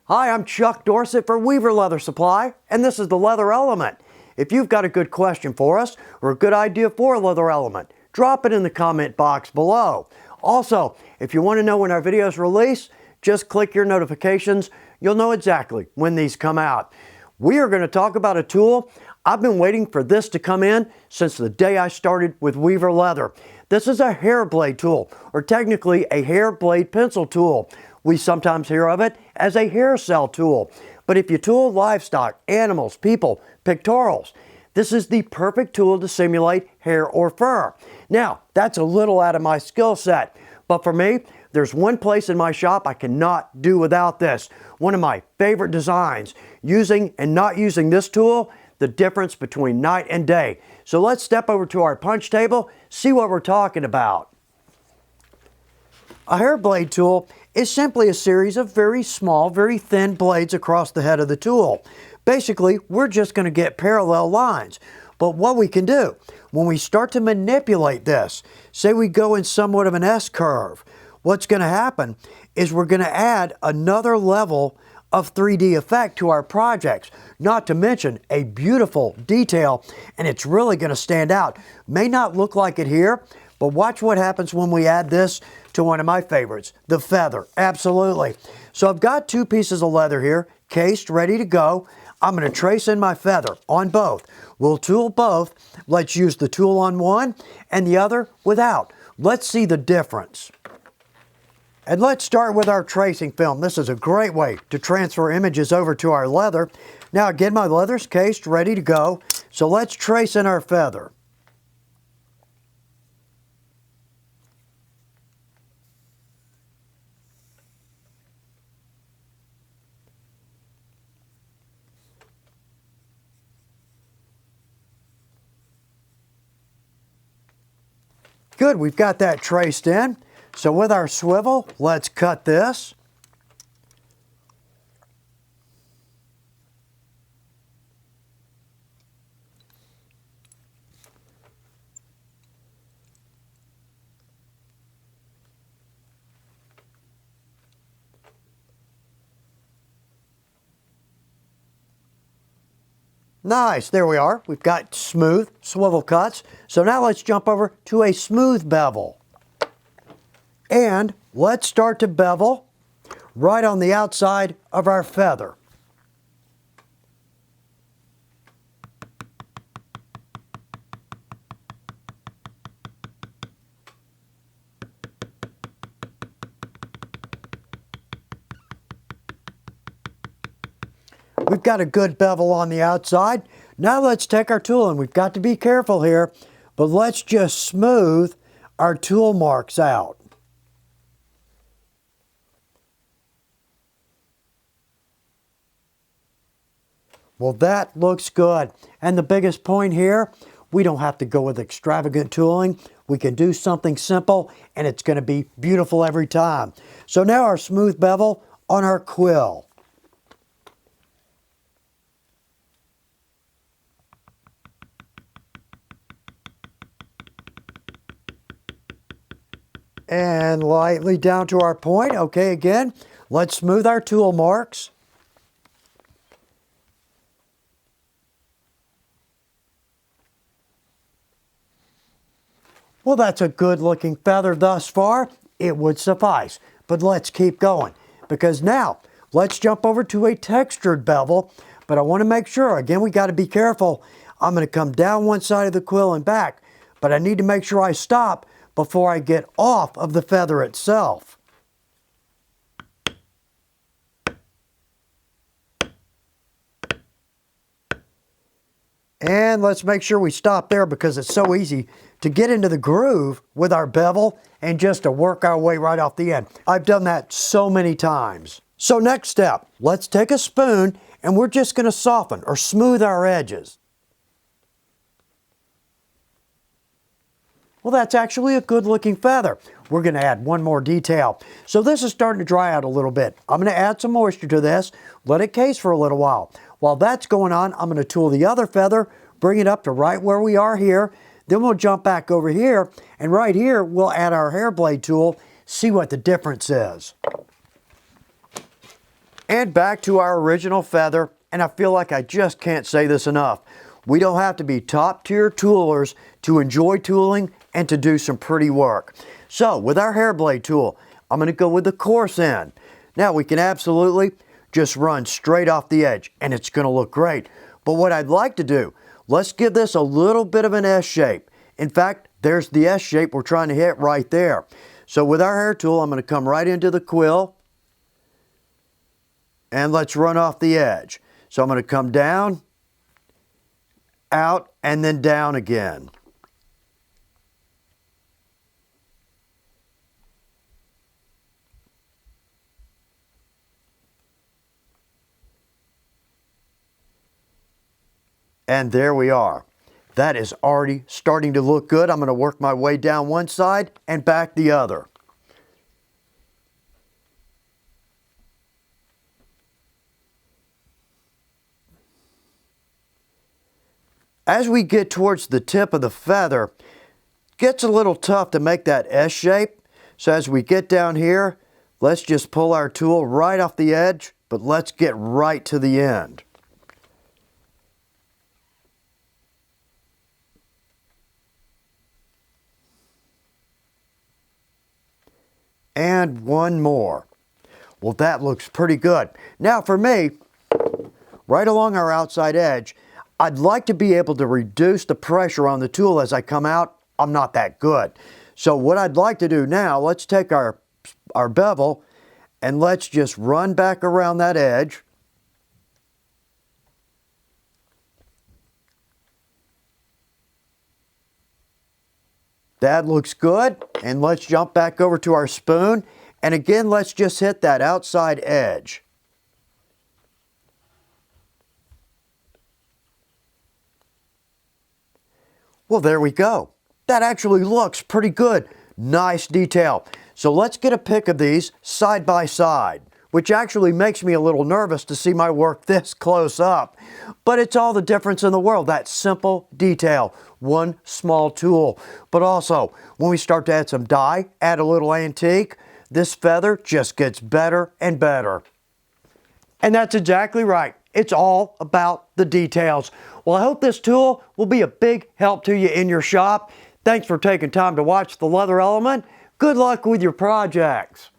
Hi, I'm Chuck Dorsett for Weaver Leather Supply, and this is the Leather Element. If you've got a good question for us or a good idea for a leather element, drop it in the comment box below. Also, if you want to know when our videos release, just click your notifications. You'll know exactly when these come out. We are going to talk about a tool. I've been waiting for this to come in since the day I started with Weaver Leather. This is a hair blade tool, or technically a hair blade pencil tool. We sometimes hear of it as a hair cell tool. But if you tool livestock, animals, people, pictorials, this is the perfect tool to simulate hair or fur. Now, that's a little out of my skill set, but for me, there's one place in my shop I cannot do without this. One of my favorite designs. Using and not using this tool, the difference between night and day. So let's step over to our punch table, see what we're talking about. A hair blade tool is simply a series of very small, very thin blades across the head of the tool. Basically, we're just going to get parallel lines. But what we can do, when we start to manipulate this, say we go in somewhat of an S-curve, what's going to happen is we're going to add another level of 3D effect to our projects, not to mention a beautiful detail, and it's really going to stand out. May not look like it here, but watch what happens when we add this to one of my favorites, the feather. Absolutely. So I've got two pieces of leather here, cased, ready to go. I'm going to trace in my feather on both. We'll tool both. Let's use the tool on one and the other without. Let's see the difference. And let's start with our tracing film. This is a great way to transfer images over to our leather. Now again, my leather's cased, ready to go. So let's trace in our feather. Good, we've got that traced in. So with our swivel, let's cut this. Nice, there we are. We've got smooth swivel cuts. So now let's jump over to a smooth bevel. And let's start to bevel right on the outside of our feather. We've got a good bevel on the outside. Now let's take our tool, and we've got to be careful here, but let's just smooth our tool marks out. Well, that looks good. And the biggest point here, we don't have to go with extravagant tooling. We can do something simple, and it's going to be beautiful every time. So now our smooth bevel on our quill. And lightly down to our point. Okay, again, let's smooth our tool marks. Well, that's a good looking feather thus far. It would suffice. But let's keep going, because now let's jump over to a textured bevel. But I want to make sure, again, we got to be careful. I'm going to come down one side of the quill and back, but I need to make sure I stop before I get off of the feather itself. And let's make sure we stop there, because it's so easy to get into the groove with our bevel and just to work our way right off the end. I've done that so many times. So next step, let's take a spoon and we're just going to soften or smooth our edges. Well, that's actually a good looking feather. We're going to add one more detail. So this is starting to dry out a little bit. I'm going to add some moisture to this, let it case for a little while. While that's going on, I'm going to tool the other feather, bring it up to right where we are here. Then we'll jump back over here, and right here we'll add our hair blade tool, see what the difference is. And back to our original feather, and I feel like I just can't say this enough. We don't have to be top tier toolers to enjoy tooling and to do some pretty work. So with our hair blade tool, I'm going to go with the coarse end. Now we can absolutely just run straight off the edge and it's going to look great. But what I'd like to do, let's give this a little bit of an S shape. In fact, there's the S shape we're trying to hit right there. So with our hair tool, I'm going to come right into the quill and let's run off the edge. So I'm going to come down, out, and then down again. And there we are. That is already starting to look good. I'm going to work my way down one side and back the other. As we get towards the tip of the feather, it gets a little tough to make that S shape. So as we get down here, let's just pull our tool right off the edge, but let's get right to the end. And one more. Well, that looks pretty good. Now for me, right along our outside edge, I'd like to be able to reduce the pressure on the tool as I come out. I'm not that good. So what I'd like to do now, let's take our bevel and let's just run back around that edge. That looks good. And let's jump back over to our spoon. And again, let's just hit that outside edge. Well, there we go. That actually looks pretty good. Nice detail. So let's get a pic of these side by side, which actually makes me a little nervous to see my work this close up. But it's all the difference in the world, that simple detail, one small tool. But also, when we start to add some dye, add a little antique, this feather just gets better and better. And that's exactly right. It's all about the details. Well, I hope this tool will be a big help to you in your shop. Thanks for taking time to watch The Leather Element. Good luck with your projects.